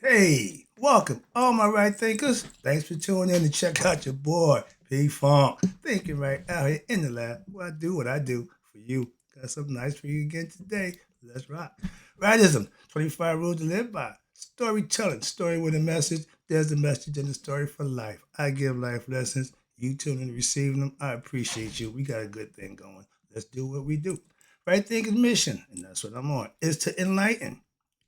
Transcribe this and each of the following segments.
Hey, welcome, all my right thinkers. Thanks for tuning in to check out your boy, P Funk. Thinking right out here in the lab. Well, I do what I do for you. Got something nice for you again today. Let's rock. Rightism, 25 rules to live by. Storytelling, story with a message. There's a message in the story for life. I give life lessons. You tune in receiving them. I appreciate you. We got a good thing going. Let's do what we do. Right thinkers mission, and that's what I'm on, is to enlighten,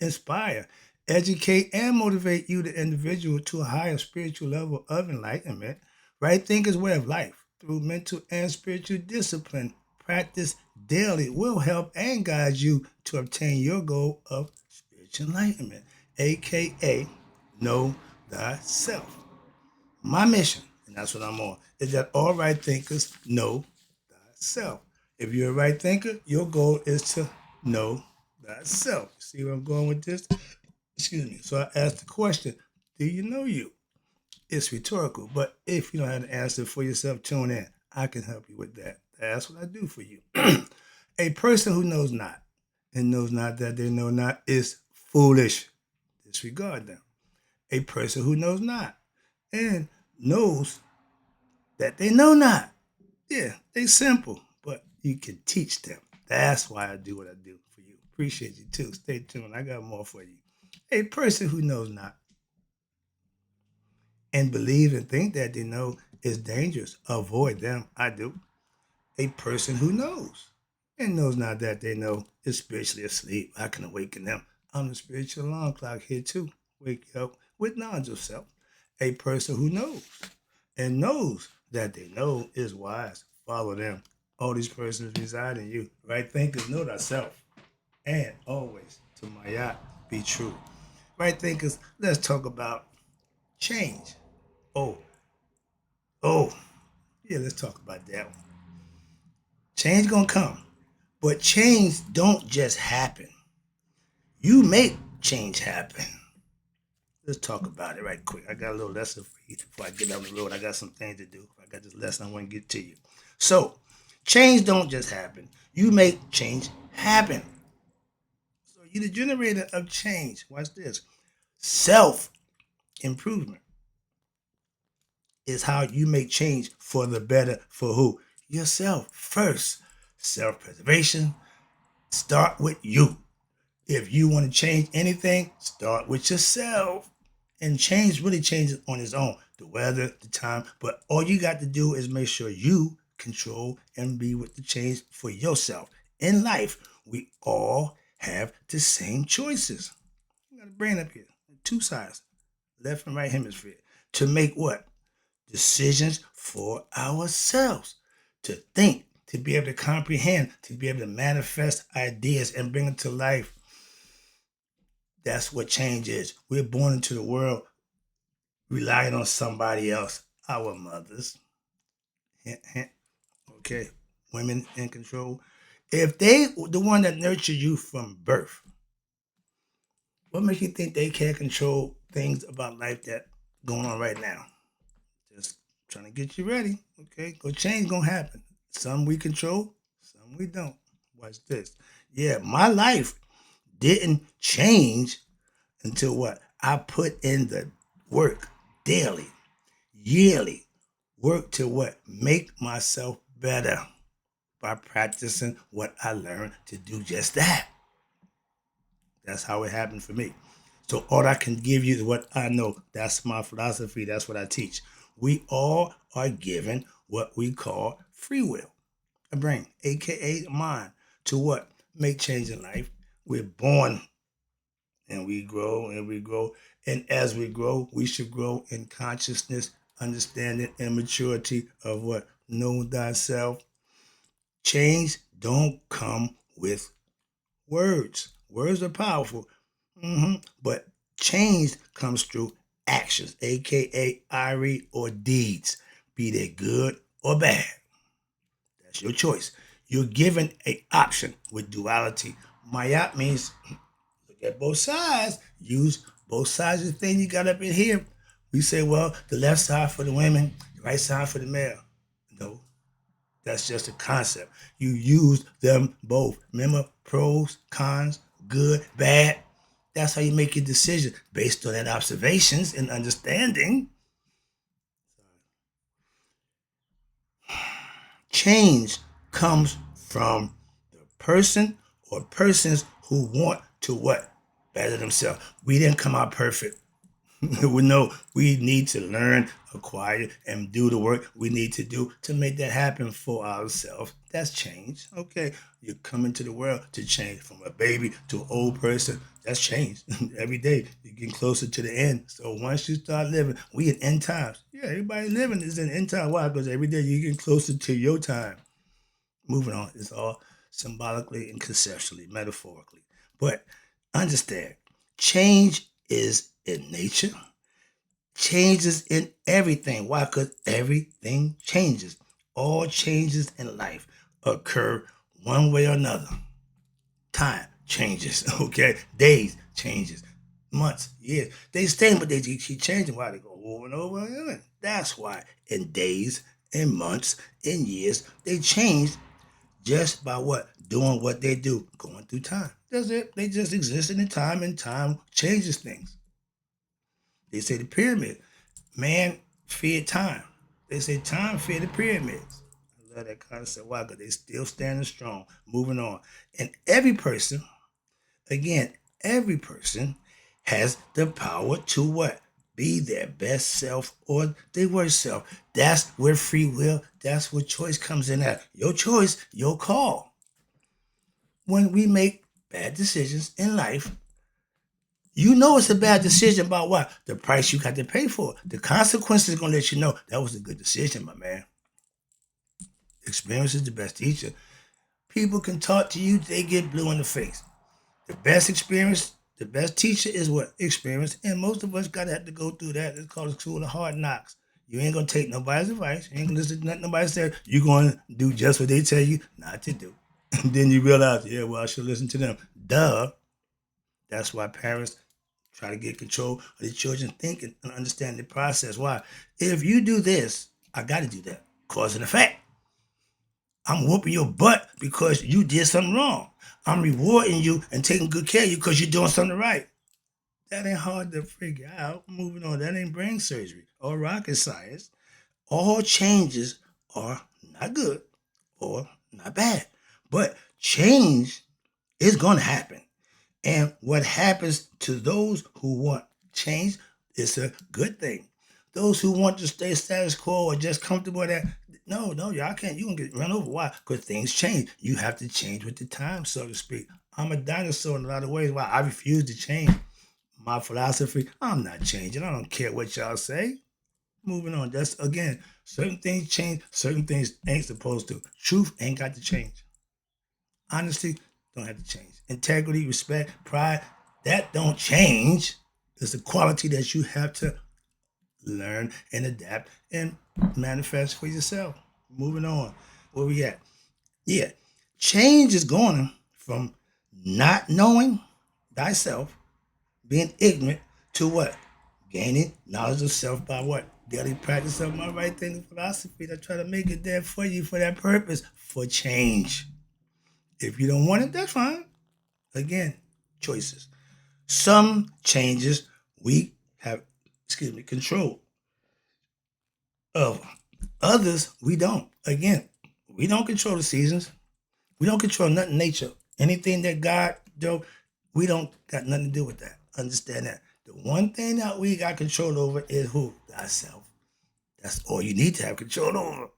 inspire, educate, and motivate you, the individual, to a higher spiritual level of enlightenment. Right thinkers' way of life through mental and spiritual discipline. Practice daily will help and guide you to obtain your goal of spiritual enlightenment, aka know thyself. My mission, and that's what I'm on, is that all right thinkers know thyself. If you're a right thinker, your goal is to know thyself. See where I'm going with this? Excuse me. So I asked the question, do you know you? It's rhetorical, but if you don't have the answer for yourself, tune in. I can help you with that. That's what I do for you. A person who knows not and knows not that they know not is foolish. Disregard them. A person who knows not and knows that they know not. Yeah, they simple, but you can teach them. That's why I do what I do for you. Appreciate you too. Stay tuned. I got more for you. A person who knows not and believe and think that they know is dangerous. Avoid them. I do. A person who knows and knows not that they know is spiritually asleep. I can awaken them. I'm the spiritual alarm clock here too. Wake you up with knowledge of self. A person who knows and knows that they know is wise. Follow them. All these persons reside in you. Right thinkers know thyself. And always to my yacht be true. Right thinkers, let's talk about change. Oh, oh, yeah, let's talk about that one. Change gonna come, but change don't just happen. You make change happen. Let's talk about it right quick. I got a little lesson for you before I get on the road. I got some things to do. I got this lesson I want to get to you. So, change don't just happen. You make change happen. So you're the generator of change. Watch this. Self improvement is how you make change for the better for who? Yourself first. Self preservation. Start with you. If you want to change anything, start with yourself. And change really changes on its own. The weather, the time. But all you got to do is make sure you control and be with the change for yourself. In life, we all have the same choices. You got a brain up here. Two sides, left and right hemisphere. To make what? Decisions for ourselves. To think, to be able to comprehend, to be able to manifest ideas and bring it to life. That's what change is. We're born into the world relying on somebody else, our mothers. Hint, hint. Okay, women in control. If they the one that nurtured you from birth, what makes you think they can't control things about life that going on right now? Just trying to get you ready. Okay, go change gonna happen. Some we control, some we don't. Watch this. Yeah, my life didn't change until what? I put in the work daily, yearly, work to what? Make myself better by practicing what I learned to do just that. That's how it happened for me. So all I can give you is what I know. That's my philosophy. That's what I teach. We all are given what we call free will, a brain, aka mind, to what? Make change in life. We're born and we grow and we grow. And as we grow, we should grow in consciousness, understanding, and maturity of what? Know thyself. Change don't come with words. Words are powerful, but change comes through actions, aka IRE or deeds, be they good or bad. That's your choice. You're given a option with duality. Mayat means look at both sides. Use both sides of the thing you got up in here. We say, well, the left side for the women, the right side for the male. No, that's just a concept. You use them both. Remember, pros, cons, good, bad. That's how you make your decision based on that observations and understanding. Change comes from the person or persons who want to what? Better themselves. We didn't come out perfect. We know we need to learn, acquire, and do the work we need to do to make that happen for ourselves. That's change. Okay. You're coming to the world to change from a baby to an old person. That's change. Every day you're getting closer to the end. So once you start living, we in end times. Yeah, everybody living is in end time. Why? Because every day you're getting closer to your time. Moving on. It's all symbolically and conceptually, metaphorically. But understand, change is in nature, changes in everything. Why? Because everything changes. All changes in life occur one way or another. Time changes, okay? Days changes, months, years. They stay, but they keep changing. Why? They go over and over and over. That's why in days, in months, in years, they change just by what? Doing what they do, going through time. That's it. They just exist in time, and time changes things. They say the pyramid, man feared time. They say time feared the pyramids. I love that concept. Why? Because they still standing strong, moving on. And every person, again, every person has the power to what? Be their best self or their worst self. That's where free will, that's where choice comes in at. Your choice, your call. When we make bad decisions in life, you know it's a bad decision about what? The price you got to pay for it. The consequences are going to let you know that was a good decision, my man. Experience is the best teacher. People can talk to you, they get blue in the face. The best experience, the best teacher is what? Experience. And most of us got to have to go through that. It's called a school of hard knocks. You ain't going to take nobody's advice. You ain't going to listen to nothing nobody said. You're going to do just what they tell you not to do. And then you realize, yeah, well, I should listen to them. Duh. That's why parents try to get control of the children thinking and understand the process. Why? If you do this, I got to do that. Cause and effect. I'm whooping your butt because you did something wrong. I'm rewarding you and taking good care of you because you're doing something right. That ain't hard to figure out. Moving on. That ain't brain surgery or rocket science. All changes are not good or not bad. But change is going to happen. And what happens to those who want change is a good thing. Those who want to stay status quo or just comfortable with that, no, y'all can't. You can get run over. Why? Because things change. You have to change with the time, so to speak. I'm a dinosaur in a lot of ways. Why? I refuse to change. My philosophy, I'm not changing. I don't care what y'all say. Moving on. That's again, certain things change, certain things ain't supposed to. Truth ain't got to change. Honesty don't have to change. Integrity, respect, pride, that don't change. It's a quality that you have to learn and adapt and manifest for yourself. Moving on. Where we at? Yeah. Change is going from not knowing thyself, being ignorant, to what? Gaining knowledge of self by what? Daily practice of my right thinking philosophy. I try to make it there for you for that purpose, for change. If you don't want it, that's fine. Again, choices. Some changes we have, control of. Others we don't. Again, we don't control the seasons. We don't control nothing in nature. Anything that God do, we don't got nothing to do with that. Understand that. The one thing that we got control over is who? Thyself. That's all you need to have control over.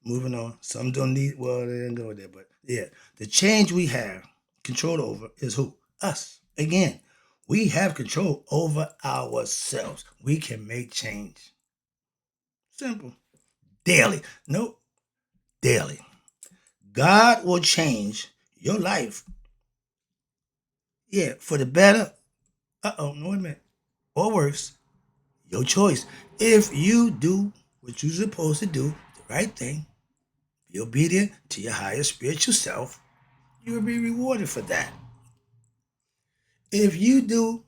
Moving on. Some don't need, well, they didn't go there, but yeah. The change we have control over is who? Us. Again, we have control over ourselves. We can make change. Simple. Daily. Nope. Daily. God will change your life. Yeah, for the better. No, wait a minute. Or worse. Your choice. If you do what you're supposed to do, the right thing, be obedient to your higher spiritual self, you will be rewarded for that. If you do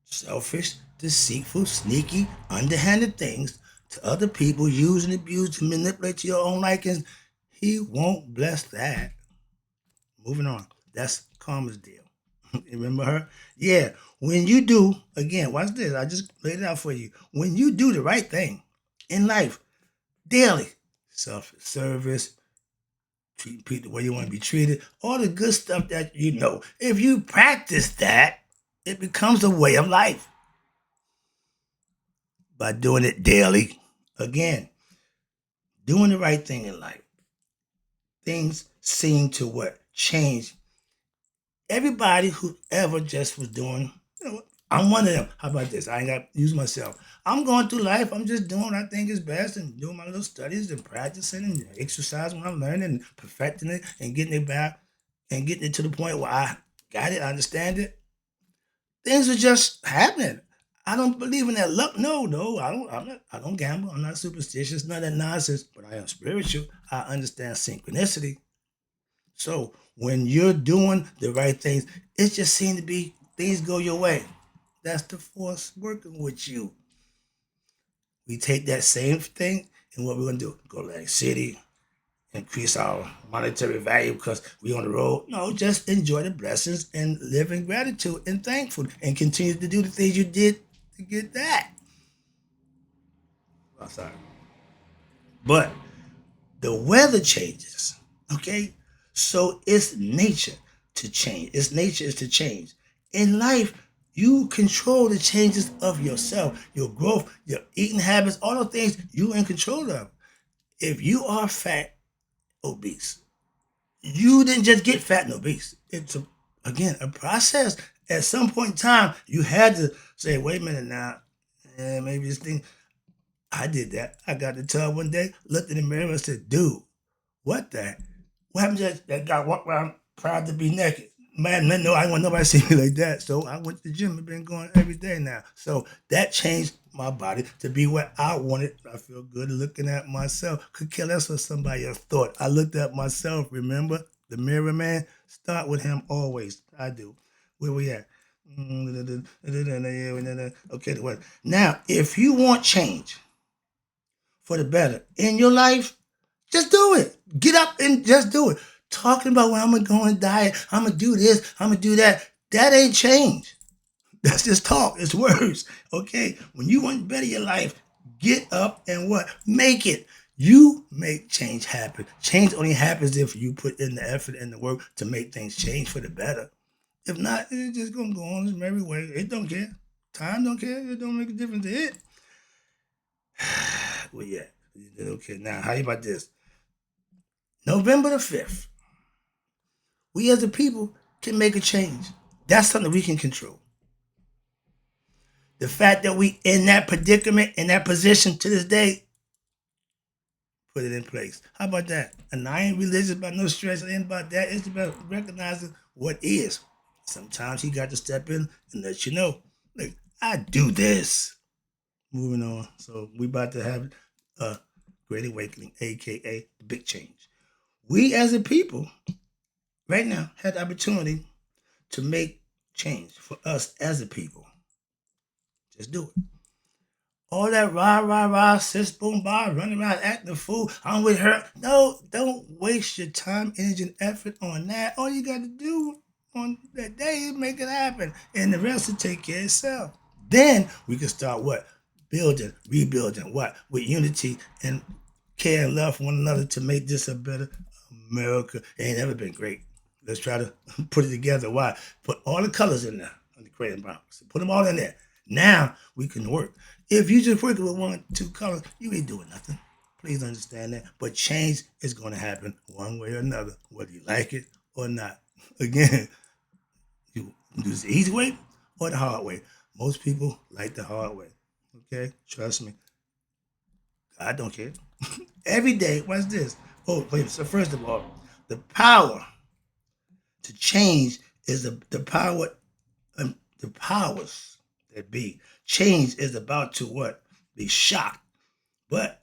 selfish, deceitful, sneaky, underhanded things to other people, use and abuse to manipulate your own likings, he won't bless that. Moving on. That's karma's deal. You remember her? Yeah. When you do, again, watch this. I just laid it out for you. When you do the right thing in life daily, self-service, treat people the way you want to be treated, all the good stuff that you know. If you practice that, it becomes a way of life by doing it daily. Again, doing the right thing in life. Things seem to what? Change. Everybody who ever just was doing, I'm one of them. How about this? I ain't got to use myself. I'm going through life. I'm just doing what I think is best and doing my little studies and practicing and exercising when I'm learning and perfecting it and getting it back and getting it to the point where I got it, I understand it. Things are just happening. I don't believe in that luck. No, I don't. I don't gamble. I'm not superstitious. None of that nonsense. But I am spiritual. I understand synchronicity. So when you're doing the right things, it just seems to be things go your way. That's the force working with you. We take that same thing and what we're gonna do? Go to Atlantic City, increase our monetary value because we're on the road. No, just enjoy the blessings and live in gratitude and thankful and continue to do the things you did to get that. I'm sorry. But the weather changes. Okay? So it's nature to change. Its nature is to change. In life, you control the changes of yourself, your growth, your eating habits, all the things you in control of. If you are fat, obese, you didn't just get fat and obese. It's again a process. At some point in time, you had to say, "Wait a minute now, maybe this thing." I did that. I got the tub one day, looked in the mirror, and said, "Dude, what the? What happened to that guy walk around proud to be naked?" Man, no, I didn't want nobody to see me like that. So I went to the gym and been going every day now. So that changed my body to be what I wanted. I feel good looking at myself. Could care less what somebody else thought. I looked at myself, remember? The mirror man, start with him always. I do. Where we at? Okay, what? Now, if you want change for the better in your life, just do it. Get up and just do it. Talking about when I'm gonna go on diet, I'm gonna do this, I'm gonna do that. That ain't change. That's just talk. It's words. Okay. When you want to better your life, get up and what? Make it. You make change happen. Change only happens if you put in the effort and the work to make things change for the better. If not, it's just gonna go on its merry way. It don't care. Time don't care. It don't make a difference to it. Well, yeah. Okay. Now, how about this? November the 5th. We as a people can make a change. That's something we can control. The fact that we in that predicament, in that position to this day, put it in place. How about that? And I ain't religious about no stress. It ain't about that. It's about recognizing what is. Sometimes he got to step in and let you know, like, I do this. Moving on. So we about to have a great awakening, aka the big change. We as a people right now had the opportunity to make change for us as a people. Just do it. All that rah, sis, boom, bar, running around acting a fool. I'm with her. No, don't waste your time, energy, and effort on that. All you got to do on that day is make it happen. And the rest will take care of itself. Then we can start what? Building, rebuilding, what? With unity and care and love for one another to make this a better America. It ain't ever been great. Let's try to put it together. Why? Put all the colors in there on the crayon box. Put them all in there. Now we can work. If you just working with 1 or 2 colors, you ain't doing nothing. Please understand that. But change is going to happen one way or another, whether you like it or not. Again, you do this the easy way or the hard way. Most people like the hard way. Okay? Trust me. I don't care. Every day, what's this? Oh, wait. So first of all, the power to change is the power, the powers that be. Change is about to what? Be shocked, but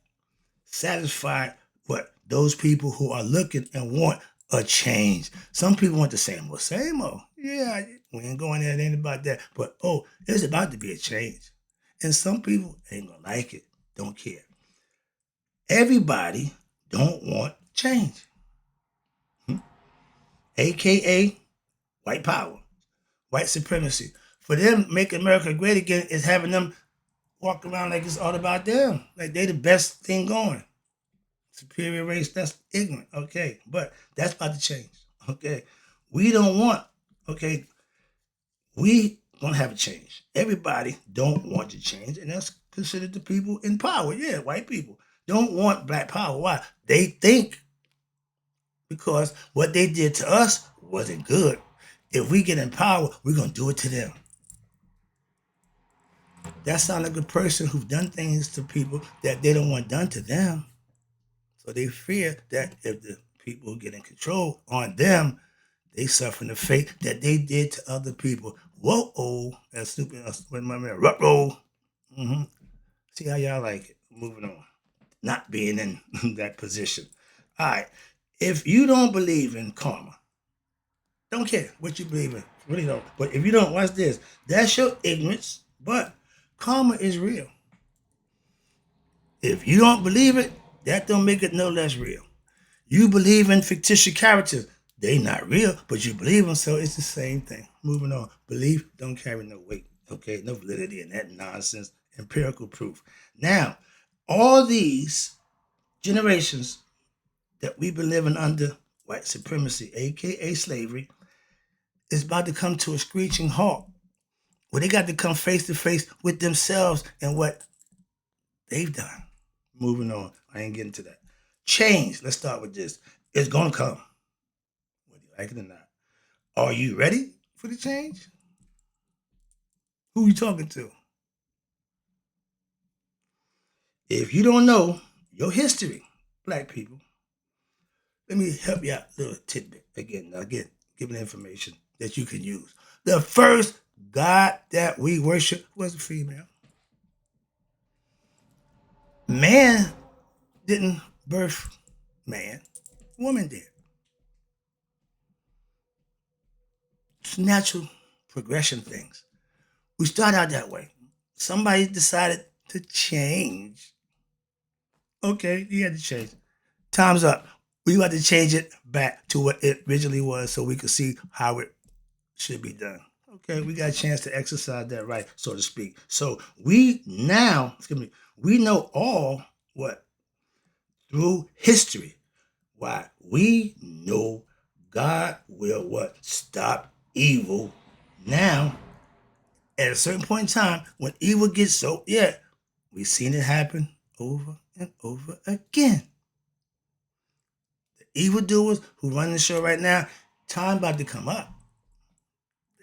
satisfied what? Those people who are looking and want a change. Some people want the same old. Yeah, we ain't going there, it ain't about that. But it's about to be a change. And some people ain't gonna like it, don't care. Everybody don't want change. AKA white power. white supremacy. For them, make America great again is having them walk around like it's all about them, like they the best thing going. Superior race, that's ignorant, okay? But that's about to change, okay? We don't want, okay, we gonna have a change. Everybody don't want to change, and that's considered the people in power. Yeah, white people don't want black power. Why? They think because what they did to us wasn't good. If we get in power, we're gonna do it to them. That sounds like a person who's done things to people that they don't want done to them. So they fear that if the people get in control on them, they suffer the fate that they did to other people. Whoa, that's stupid. With my man, roll. Mm-hmm. See how y'all like it. Moving on. Not being in that position. All right. If you don't believe in karma, don't care what you believe in. Really don't. But if you don't, watch this. That's your ignorance. But karma is real. If you don't believe it, that don't make it no less real. You believe in fictitious characters. They not real, but you believe them, so it's the same thing. Moving on. Belief don't carry no weight. Okay, no validity in that nonsense. Empirical proof. Now, all these generations that we've been living under white supremacy, aka slavery, is about to come to a screeching halt. Where they got to come face to face with themselves and what they've done. Moving on. I ain't getting to that. Change. Let's start with this. It's gonna come, whether you like it or not. Are you ready for the change? Who are you talking to? If you don't know your history, black people, let me help you out a little tidbit. Again, giving information that you can use. The first God that we worship was a female. Man didn't birth man, woman did. It's natural progression things. We start out that way. Somebody decided to change. Okay, you had to change. Time's up. We got to change it back to what it originally was so we could see how it should be done. Okay, we got a chance to exercise that right, so to speak. So we now, we know all what? Through history. Why? We know God will what? Stop evil now. At a certain point in time, when evil gets so, yeah, we've seen it happen over and over again. The evildoers who run the show right now, time about to come up.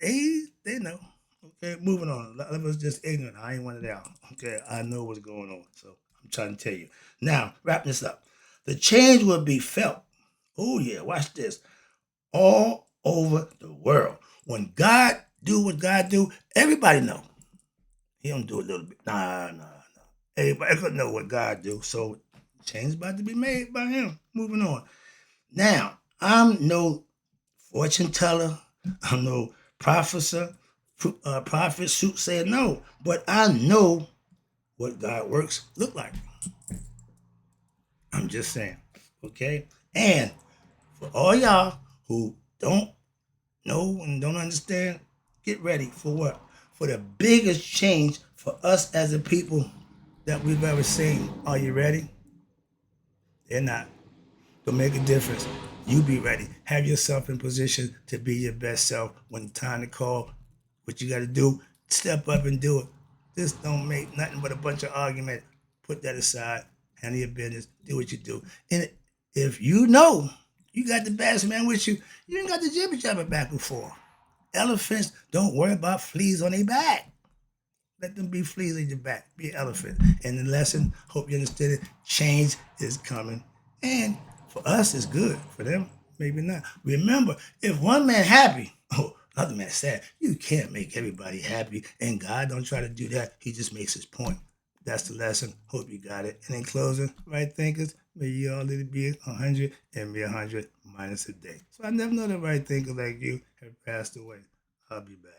They know. Okay, moving on. A lot of us just ignorant. I ain't one of them. Okay, I know what's going on. So I'm trying to tell you. Now, wrap this up. The change will be felt. Oh yeah, watch this. All over the world. When God do what God do, everybody know. He don't do a little bit. Nah. Everybody could know what God do. So change about to be made by him. Moving on. Now, I'm no fortune teller. I'm no prophet, soothsayer. No. But I know what God works look like. I'm just saying. Okay? And for all y'all who don't know and don't understand, get ready for what? For the biggest change for us as a people that we've ever seen. Are you ready? They're not. Gonna make a difference. You be ready. Have yourself in position to be your best self when the time to call. What you got to do, step up and do it. This don't make nothing but a bunch of argument. Put that aside. Handle your business. Do what you do. And if you know you got the best man with you, you ain't got the jibber jabber back and forth. Elephants don't worry about fleas on their back. Let them be fleas on your back. Be an elephant. And the lesson, hope you understood it, change is coming. And for us, it's good. For them, maybe not. Remember, if one man happy, other man sad, you can't make everybody happy. And God don't try to do that. He just makes his point. That's the lesson. Hope you got it. And in closing, right thinkers, may you all live to be 100 and be 100 minus a day. So I never know the right thinker like you have passed away. I'll be back.